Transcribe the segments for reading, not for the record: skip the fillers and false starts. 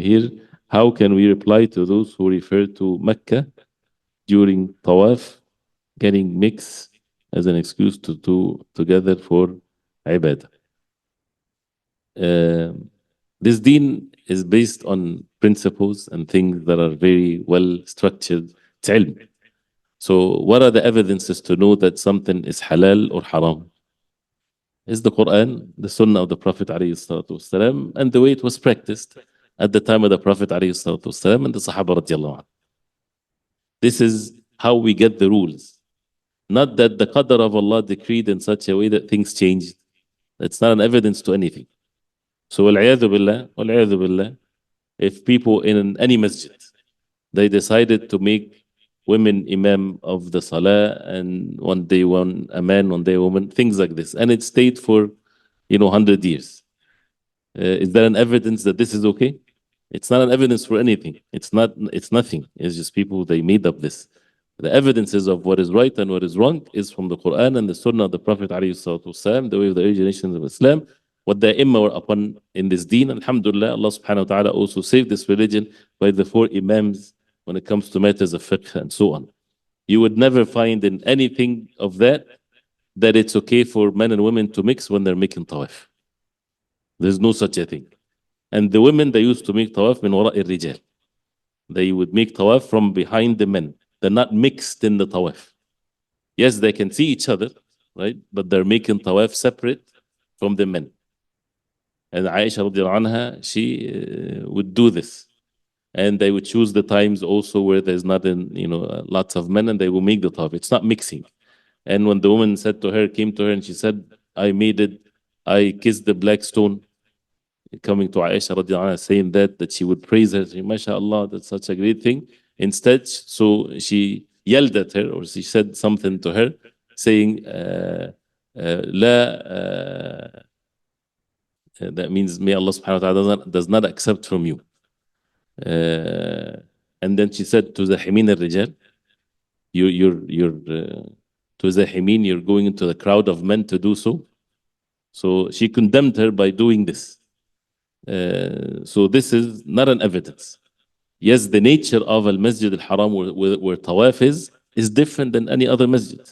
here, how can we reply to those who refer to Mecca during tawaf getting mixed as an excuse to do together for ibadah? This deen is based on principles and things that are very well structured. It's ilm. So what are the evidences to know that something is halal or haram? Is the Quran, the Sunnah of the Prophet ﷺ, and the way it was practiced at the time of the Prophet ﷺ and the Sahaba radiallahu anhu. This is how we get the rules. Not that the qadr of Allah decreed in such a way that things changed. It's not an evidence to anything. So wal-'iyadhu billah, if people in any masjid, they decided to make women imam of the salah, and one day a man, one day a woman, things like this, and it stayed for 100 years. Is there an evidence that this is okay? It's not an evidence for anything. It's nothing. It's just people, they made up this. The evidences of what is right and what is wrong is from the Quran and the Sunnah of the Prophet ﷺ, the way of the originations of Islam, what the Imam were upon in this deen. Alhamdulillah, Allah subhanahu wa ta'ala also saved this religion by the 4 Imams when it comes to matters of fiqh and so on. You would never find in anything of that it's okay for men and women to mix when they're making tawaf. There's no such a thing. And the women, they used to make tawaf min wara'i rijal. They would make tawaf from behind the men. They're not mixed in the tawaf. Yes, they can see each other, right? But they're making tawaf separate from the men. And Aisha radiallahu anha, she would do this. And they would choose the times also where there's not lots of men, and they will make the tawaf. It's not mixing. And when the woman came to her and she said, I kissed the black stone, coming to Aisha radiallahu anha, saying that she would praise her, saying, MashaAllah, that's such a great thing. Instead, so she yelled at her, or she said something to her, saying, that means may Allah subhanahu wa ta'ala does not accept from you. And then she said to Zahimin al-Rijal, to Zahimin, you're going into the crowd of men to do so. So she condemned her by doing this. So this is not an evidence. Yes, the nature of al-Masjid al-Haram where tawaf is different than any other masjid.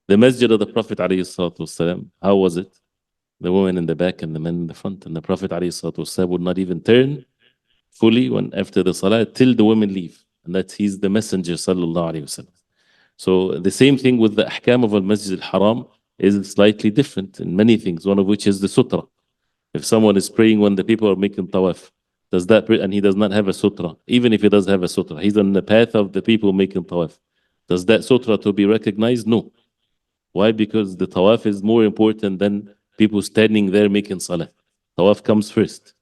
The masjid of the Prophet ﷺ, how was it? The women in the back and the men in the front. And the Prophet ﷺ would not even turn fully after the salah till the women leave. And that he's the messenger sallallahu alayhi wasallam. So the same thing with the ahkam of al-Masjid al-Haram is slightly different in many things, one of which is the sutra. If someone is praying when the people are making tawaf, and he does not have a sutra, even if he does have a sutra, he's on the path of the people making tawaf. Does that sutra to be recognized? No. Why? Because the tawaf is more important than people standing there making salah. Tawaf comes first.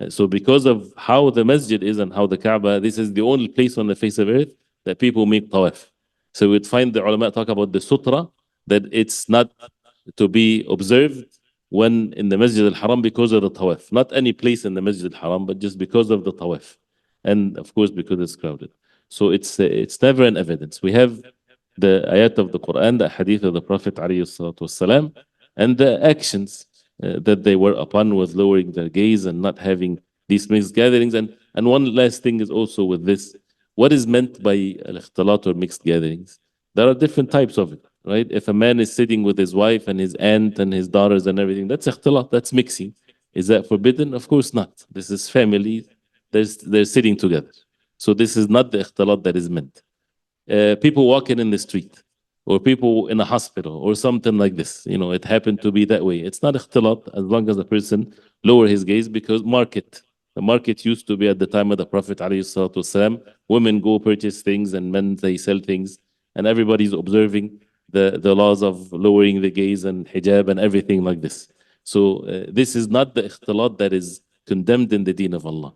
So because of how the masjid is and how the Kaaba, this is the only place on the face of earth that people make tawaf. So we'd find the ulama talk about the sutra, that it's not to be observed when in the Masjid al-Haram because of the tawaf. Not any place in the Masjid al-Haram, but just because of the tawaf. And of course, because it's crowded. So it's never an evidence. We have the ayat of the Quran, the hadith of the Prophet ﷺ, and the actions that they were upon with lowering their gaze and not having these mixed gatherings. And one last thing is also with this, what is meant by al-ikhtilat or mixed gatherings? There are different types of it, right? If a man is sitting with his wife and his aunt and his daughters and everything, that's ikhtilat, that's mixing. Is that forbidden? Of course not. This is family, they're sitting together. So this is not the ikhtilat that is meant. People walking in the street, or people in a hospital, or something like this. It happened to be that way. It's not ikhtilat as long as the person lower his gaze, because the market used to be at the time of the Prophet ﷺ, women go purchase things and men, they sell things, and everybody's observing the laws of lowering the gaze and hijab and everything like this. So this is not the ikhtilat that is condemned in the deen of Allah.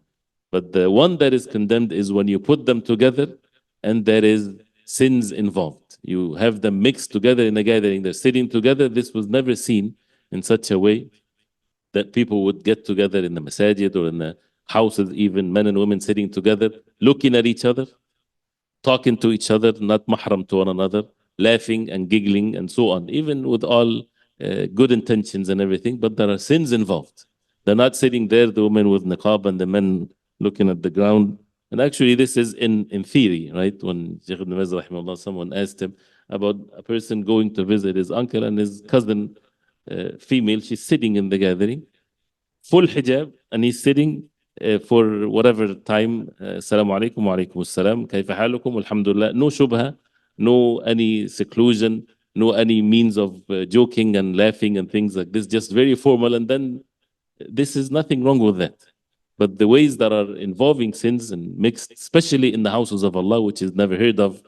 But the one that is condemned is when you put them together and there is sins involved. You have them mixed together in a gathering, they're sitting together. This was never seen in such a way that people would get together in the masajid or in the houses, even men and women sitting together, looking at each other, talking to each other, not mahram to one another, laughing and giggling and so on, even with all good intentions and everything, but there are sins involved. They're not sitting there, the women with niqab and the men looking at the ground. And actually, this is in theory, right? When Sheikh Ibn Baz, rahimahullah, someone asked him about a person going to visit his uncle and his cousin, female, she's sitting in the gathering, full hijab, and he's sitting for whatever time. Assalamu alaikum wa alaikum assalam. Kayfa halukum? Alhamdulillah. No shubha, no any seclusion, no any means of joking and laughing and things like this. Just very formal. And then this is nothing wrong with that. But the ways that are involving sins and mixed, especially in the houses of Allah, which is never heard of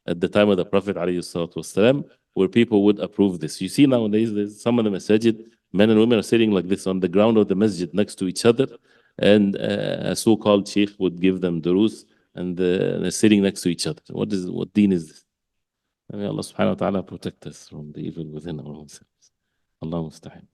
at the time of the Prophet ﷺ, where people would approve this. You see nowadays, there's some of the masajid, men and women are sitting like this on the ground of the masjid next to each other, and a so-called sheikh would give them durus, and they're sitting next to each other. What deen is this? I mean, Allah subhanahu wa ta'ala protect us from the evil within ourselves. Allah musta'an.